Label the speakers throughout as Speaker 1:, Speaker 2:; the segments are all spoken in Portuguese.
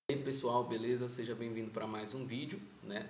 Speaker 1: E aí pessoal, beleza? Seja bem-vindo para mais um vídeo, né?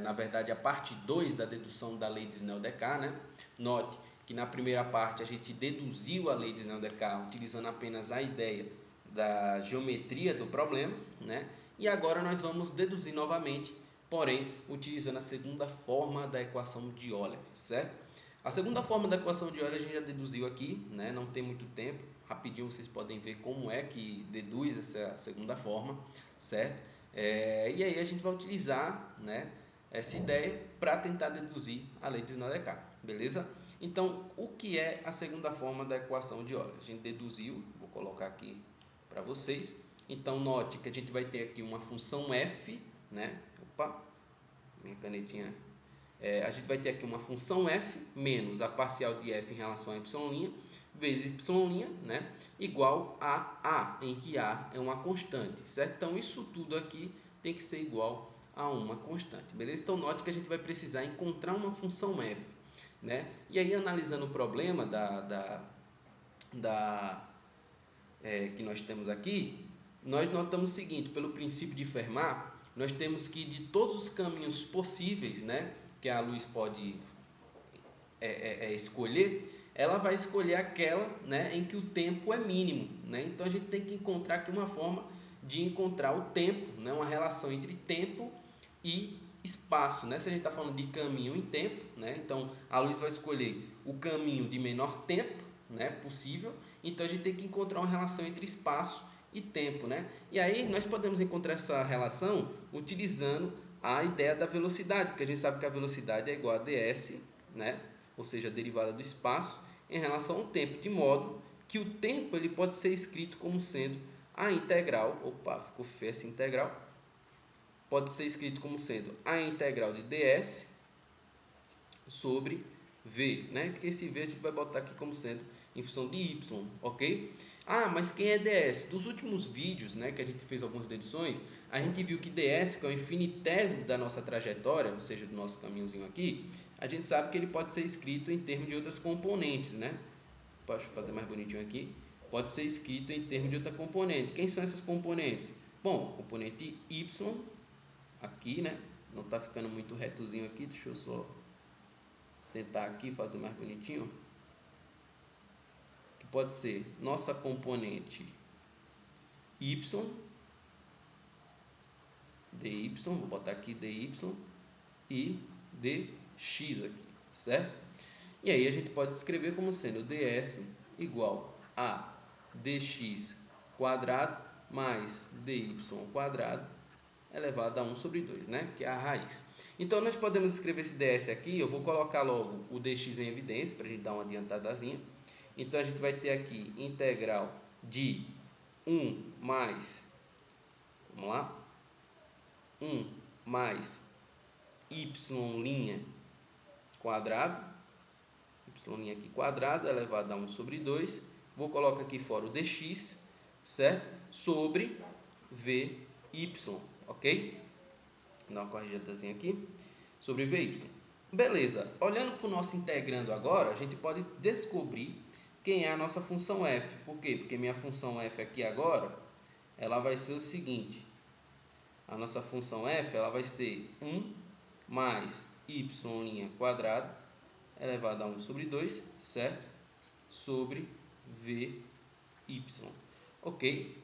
Speaker 1: Na verdade a parte 2 da dedução da lei de Snell-Descartes, né? Note que na primeira parte a gente deduziu a lei de Snell-Descartes utilizando apenas a ideia da geometria do problema, né? E agora nós vamos deduzir novamente, porém utilizando a segunda forma da equação de Euler, certo? A segunda forma da equação de Euler a gente já deduziu aqui, né? Não tem muito tempo, rapidinho vocês podem ver como é que deduz essa segunda forma, certo? E aí a gente vai utilizar, né, essa ideia para tentar deduzir a lei de Snell-Descartes, beleza? Então, o que é a segunda forma da equação de Euler? A gente deduziu, vou colocar aqui para vocês. Então, note que a gente vai ter aqui uma função f, né? Opa, minha canetinha. A gente vai ter aqui uma função f menos a parcial de f em relação a y' vezes y', né, igual a, em que a é uma constante, certo? Então, isso tudo aqui tem que ser igual a uma constante, beleza? Então, note que a gente vai precisar encontrar uma função f, né? E aí, analisando o problema que nós temos aqui, nós notamos o seguinte: pelo princípio de Fermat, nós temos que de todos os caminhos possíveis, né, que a luz pode escolher, ela vai escolher aquela, né, em que o tempo é mínimo, né? Então a gente tem que encontrar aqui uma forma de encontrar o tempo, né, uma relação entre tempo e espaço, né? Se a gente está falando de caminho em tempo, né, então a luz vai escolher o caminho de menor tempo, né, possível. Então a gente tem que encontrar uma relação entre espaço e tempo, né? E aí nós podemos encontrar essa relação utilizando a ideia da velocidade, porque a gente sabe que a velocidade é igual a ds, né? Ou seja, a derivada do espaço em relação ao tempo, de modo que o tempo ele pode ser escrito como sendo a integral, opa, ficou feia essa integral, pode ser escrito como sendo a integral de ds sobre v, né? Que esse v a gente vai botar aqui como sendo em função de y, ok? Ah, mas quem é ds? Dos últimos vídeos, né, que a gente fez algumas deduções, a gente viu que ds, que é o infinitésimo da nossa trajetória, ou seja, do nosso caminhozinho aqui, a gente sabe que ele pode ser escrito em termos de outras componentes, né? Deixa eu fazer mais bonitinho aqui. Pode ser escrito em termos de outra componente. Quem são essas componentes? Bom, componente y, aqui, né? Não está ficando muito retozinho aqui, deixa eu só tentar aqui fazer mais bonitinho, que pode ser nossa componente y, dy, vou botar aqui dy e dx aqui, certo? E aí a gente pode escrever como sendo ds igual a dx quadrado mais dy quadrado elevado a 1 sobre 2, né? Que é a raiz. Então, nós podemos escrever esse ds aqui. Eu vou colocar logo o dx em evidência, para a gente dar uma adiantadazinha. Então, a gente vai ter aqui integral de 1 mais, vamos lá, 1 mais y' quadrado, y' aqui quadrado, elevado a 1 sobre 2. Vou colocar aqui fora o dx, certo? Sobre vy, ok? Vou dar uma corrigidazinha aqui, sobre vy. Beleza, olhando para o nosso integrando agora, a gente pode descobrir quem é a nossa função f. Por quê? Porque minha função f aqui agora, ela vai ser o seguinte: a nossa função f ela vai ser 1 mais y' quadrado elevado a 1 sobre 2, certo? Sobre vy. Ok?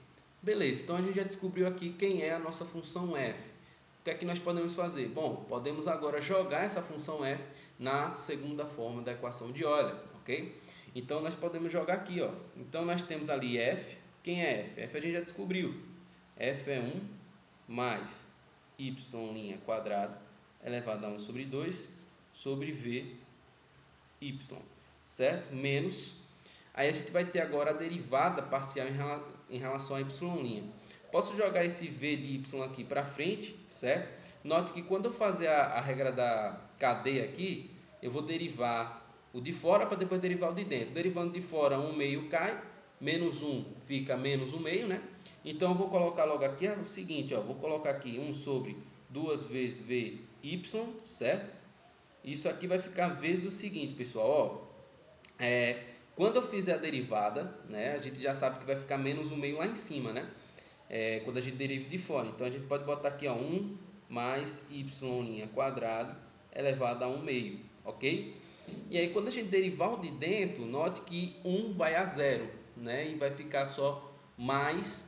Speaker 1: Beleza, então a gente já descobriu aqui quem é a nossa função f. O que é que nós podemos fazer? Bom, podemos agora jogar essa função f na segunda forma da equação de Euler, ok? Então nós podemos jogar aqui, ó. Então nós temos ali f. Quem é f? F a gente já descobriu. F é 1 mais y' quadrado elevado a 1 sobre 2 sobre vy, certo? Menos. Aí a gente vai ter agora a derivada parcial em relação a y'. Posso jogar esse v de y aqui para frente, certo? Note que quando eu fazer a regra da cadeia aqui, eu vou derivar o de fora para depois derivar o de dentro. Derivando de fora, 1 meio cai, menos 1 fica menos 1 meio, né? Então eu vou colocar logo aqui o seguinte, ó, vou colocar aqui 1 sobre 2 vezes vy, certo? Isso aqui vai ficar vezes o seguinte, pessoal, ó. Quando eu fizer a derivada, né, a gente já sabe que vai ficar menos 1 meio lá em cima, né? quando a gente deriva de fora. Então a gente pode botar aqui, ó, 1 mais y' quadrado elevado a 1 meio, ok? E aí quando a gente derivar o de dentro, note que 1 vai a 0, né? E vai ficar só mais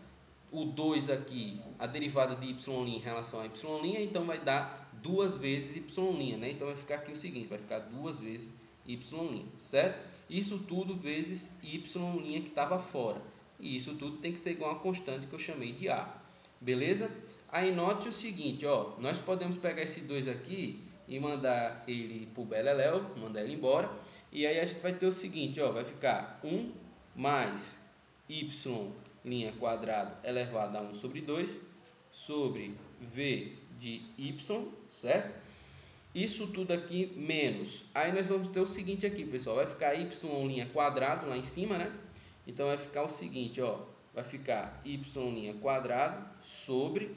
Speaker 1: o 2 aqui, a derivada de y' em relação a y', então vai dar 2 vezes y', né? Então vai ficar aqui o seguinte, vai ficar 2 vezes y', certo? Isso tudo vezes y' que estava fora. E isso tudo tem que ser igual a uma constante que eu chamei de a. Beleza? Aí note o seguinte, ó, nós podemos pegar esse 2 aqui e mandar ele pro beleléu, mandar ele embora. E aí a gente vai ter o seguinte, ó, vai ficar 1 mais y' quadrado elevado a 1 sobre 2 sobre v de y, certo? Isso tudo aqui menos. Aí nós vamos ter o seguinte aqui, pessoal, vai ficar y' quadrado lá em cima, né? Então vai ficar o seguinte, ó, vai ficar y' quadrado sobre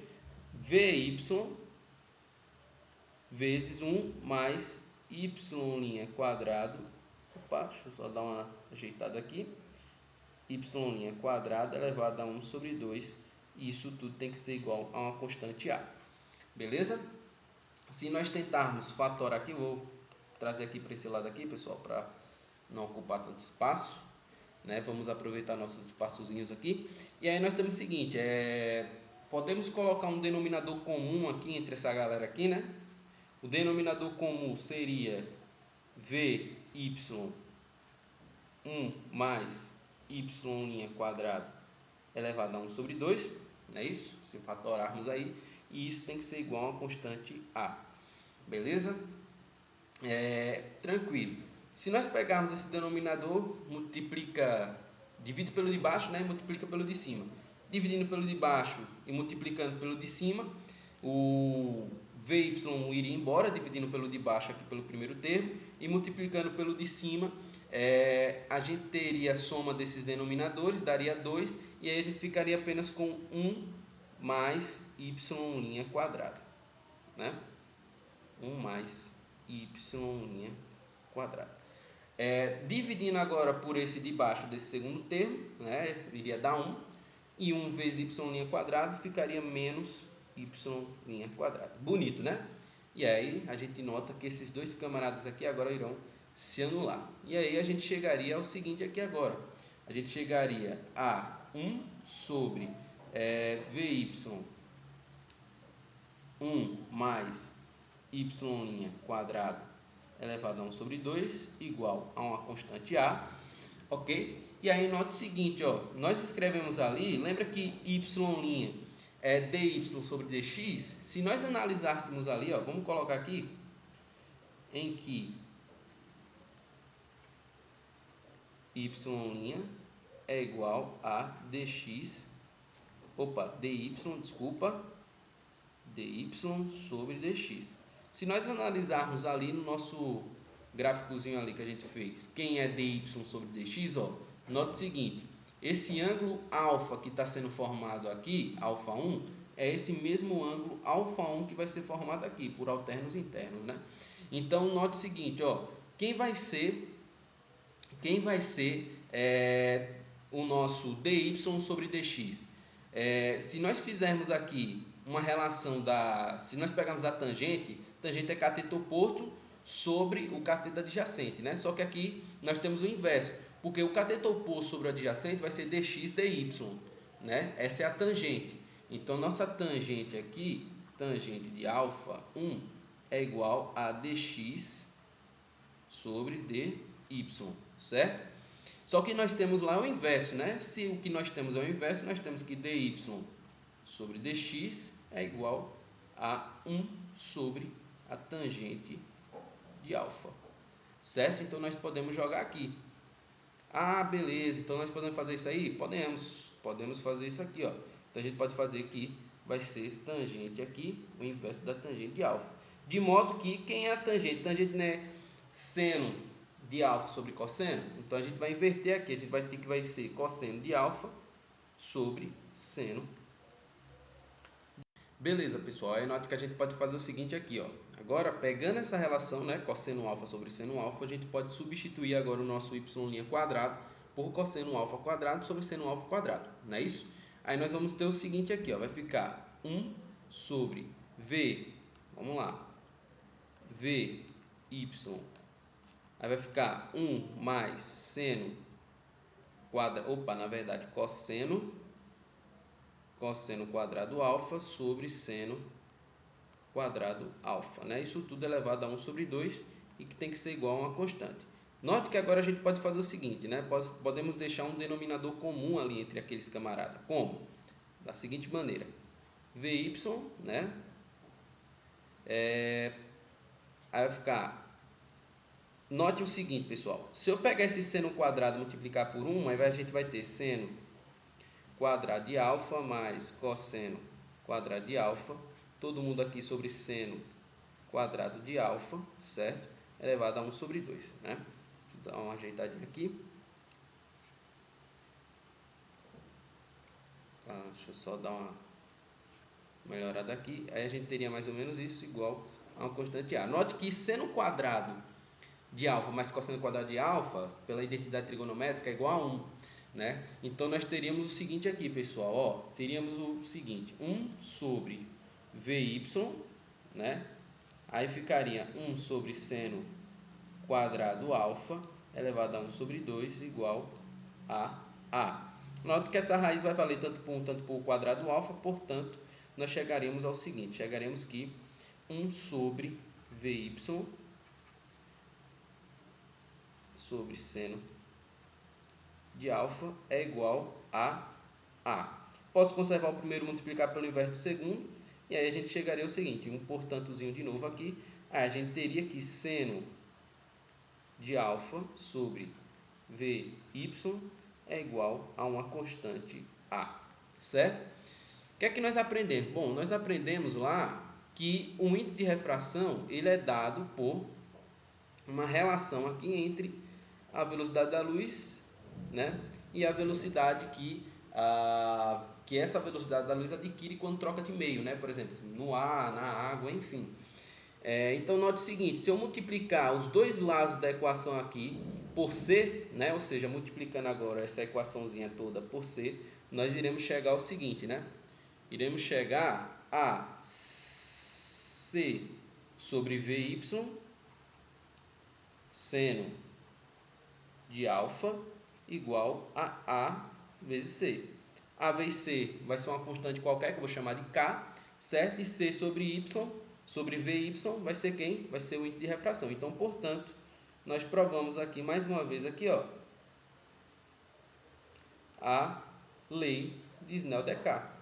Speaker 1: vy vezes 1 mais y' quadrado. Opa, deixa eu só dar uma ajeitada aqui. Y' quadrado elevado a 1 sobre 2. Isso tudo tem que ser igual a uma constante a. Beleza? Se nós tentarmos fatorar aqui, vou trazer aqui para esse lado aqui, pessoal, para não ocupar tanto espaço, né? Vamos aproveitar nossos espaçozinhos aqui. E aí nós temos o seguinte, podemos colocar um denominador comum aqui entre essa galera aqui, né? O denominador comum seria vy 1 mais y' quadrado elevado a 1 sobre 2, não é isso? Se fatorarmos aí, e isso tem que ser igual a uma constante a. Beleza? Tranquilo. Se nós pegarmos esse denominador, divide pelo de baixo, né, e multiplica pelo de cima. Dividindo pelo de baixo e multiplicando pelo de cima, o vy iria embora, dividindo pelo de baixo aqui pelo primeiro termo, e multiplicando pelo de cima, a gente teria a soma desses denominadores, daria 2, e aí a gente ficaria apenas com 1 mais y' quadrado, né? 1 mais y' quadrado. Dividindo agora por esse de baixo desse segundo termo, né, iria dar 1, e 1 vezes y' quadrado ficaria menos y' quadrado. Bonito, né? E aí a gente nota que esses dois camaradas aqui agora irão se anular. E aí a gente chegaria ao seguinte aqui agora. A gente chegaria a 1 sobre vy 1 mais y' quadrado elevado a 1 sobre 2 igual a uma constante a, ok? E aí note o seguinte, ó, nós escrevemos ali, lembra que y' é dy sobre dx? Se nós analisássemos ali, ó, vamos colocar aqui, em que y' é igual a dx, dy sobre dx. Se nós analisarmos ali no nosso gráficozinho ali que a gente fez, quem é dy sobre dx, ó, note o seguinte, esse ângulo alfa que está sendo formado aqui, alfa 1, é esse mesmo ângulo alfa 1 que vai ser formado aqui, por alternos internos, né? Então, note o seguinte, ó, quem vai ser o nosso dy sobre dx? Se nós fizermos aqui uma relação se nós pegarmos a tangente é cateto oposto sobre o cateto adjacente, né? Só que aqui nós temos o inverso, porque o cateto oposto sobre o adjacente vai ser dx dy, né? Essa é a tangente. Então nossa tangente aqui, tangente de alfa 1 é igual a dx sobre dy, certo? Só que nós temos lá o inverso, né? Se o que nós temos é o inverso, nós temos que dy sobre dx é igual a 1 sobre a tangente de alfa, certo? Então nós podemos jogar aqui. Ah, beleza, então nós podemos fazer isso aí? Podemos fazer isso aqui, ó. Então a gente pode fazer que vai ser tangente aqui, o inverso da tangente de alfa. De modo que, quem é a tangente? Tangente, né, seno de alfa sobre cosseno. Então a gente vai inverter aqui, a gente vai ter que vai ser cosseno de alfa sobre seno. Beleza, pessoal, aí nota que a gente pode fazer o seguinte aqui, ó. Agora, pegando essa relação, né, cosseno alfa sobre seno alfa, a gente pode substituir agora o nosso y' quadrado por cosseno alfa quadrado sobre seno alfa quadrado, não é isso? Aí nós vamos ter o seguinte aqui, ó, vai ficar 1 sobre V, vamos lá, V, Y, aí vai ficar 1 mais seno quadrado, na verdade, cosseno quadrado alfa sobre seno quadrado alfa, né? Isso tudo elevado a 1 sobre 2 e que tem que ser igual a uma constante. Note que agora a gente pode fazer o seguinte, né? Podemos deixar um denominador comum ali entre aqueles camaradas. Como? Da seguinte maneira. Vy, né? Aí vai ficar... Note o seguinte, pessoal. Se eu pegar esse seno quadrado e multiplicar por 1, aí a gente vai ter seno quadrado de alfa mais cosseno quadrado de alfa. Todo mundo aqui sobre seno quadrado de alfa, certo? Elevado a 1 sobre 2, né? Então, uma ajeitadinha aqui. Deixa eu só dar uma melhorada aqui. Aí a gente teria mais ou menos isso igual a uma constante A. Note que seno quadrado de alfa mais cosseno quadrado de alfa, pela identidade trigonométrica, é igual a 1, né? Então, nós teríamos o seguinte aqui, pessoal. Ó, teríamos o seguinte. 1 sobre Vy, né? Aí ficaria 1 sobre seno quadrado alfa elevado a 1 sobre 2 igual a A. Note que essa raiz vai valer tanto por 1 tanto por quadrado alfa, portanto, nós chegaremos ao seguinte, chegaremos que 1 sobre Vy sobre seno de alfa é igual a A. Posso conservar o primeiro, multiplicar pelo inverso do segundo, e aí a gente chegaria ao seguinte, um portantozinho de novo aqui, aí a gente teria que seno de alfa sobre Vy é igual a uma constante A, certo? O que é que nós aprendemos? Bom, nós aprendemos lá que o índice de refração ele é dado por uma relação aqui entre a velocidade da luz, né, e a velocidade que essa velocidade da luz adquire quando troca de meio, né, por exemplo, no ar, na água, enfim. Então, note o seguinte, se eu multiplicar os dois lados da equação aqui por C, né, ou seja, multiplicando agora essa equaçãozinha toda por C, nós iremos chegar ao seguinte, né, iremos chegar a C sobre Vy, seno de alfa igual a A vezes C. A vezes C vai ser uma constante qualquer que eu vou chamar de K, certo? E C sobre Y, sobre Vy vai ser quem? Vai ser o índice de refração. Então, portanto, nós provamos aqui mais uma vez aqui, ó, a lei de Snell-Descartes.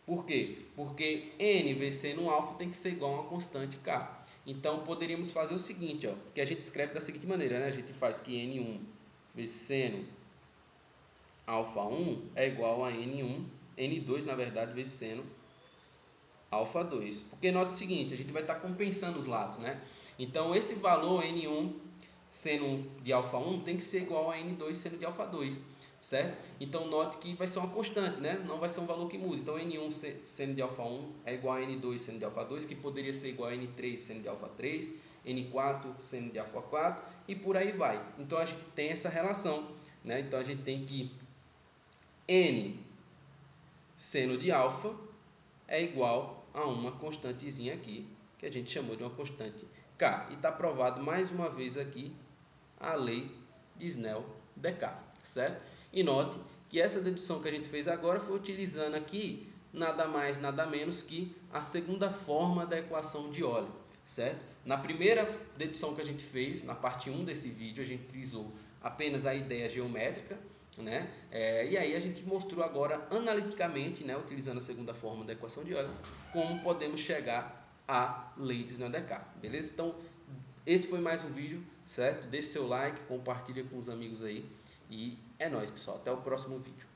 Speaker 1: Por quê? Porque N vezes seno alfa tem que ser igual a uma constante K. Então, poderíamos fazer o seguinte, ó, que a gente escreve da seguinte maneira, né? A gente faz que N1 vezes seno alfa 1 é igual a N1, N2, na verdade, vezes seno alfa 2. Porque note o seguinte, a gente vai estar compensando os lados, né? Então, esse valor N1 seno de alfa 1 tem que ser igual a N2 seno de alfa 2, certo? Então, note que vai ser uma constante, né? Não vai ser um valor que muda. Então, N1 seno de alfa 1 é igual a N2 seno de alfa 2, que poderia ser igual a N3 seno de alfa 3, N4 seno de alfa 4 e por aí vai. Então, a gente tem essa relação, né? Então, a gente tem que N seno de alfa é igual a uma constantezinha aqui, que a gente chamou de uma constante K. E está provado mais uma vez aqui a lei de Snell-Descartes, certo? E note que essa dedução que a gente fez agora foi utilizando aqui nada mais, nada menos que a segunda forma da equação de Euler, certo? Na primeira dedução que a gente fez, na parte 1 desse vídeo, a gente utilizou apenas a ideia geométrica, né? E aí a gente mostrou agora analiticamente, né, utilizando a segunda forma da equação de Euler, como podemos chegar à lei de Snell-Descartes, beleza? Então, esse foi mais um vídeo, certo? Deixe seu like, compartilha com os amigos aí e é nóis, pessoal. Até o próximo vídeo.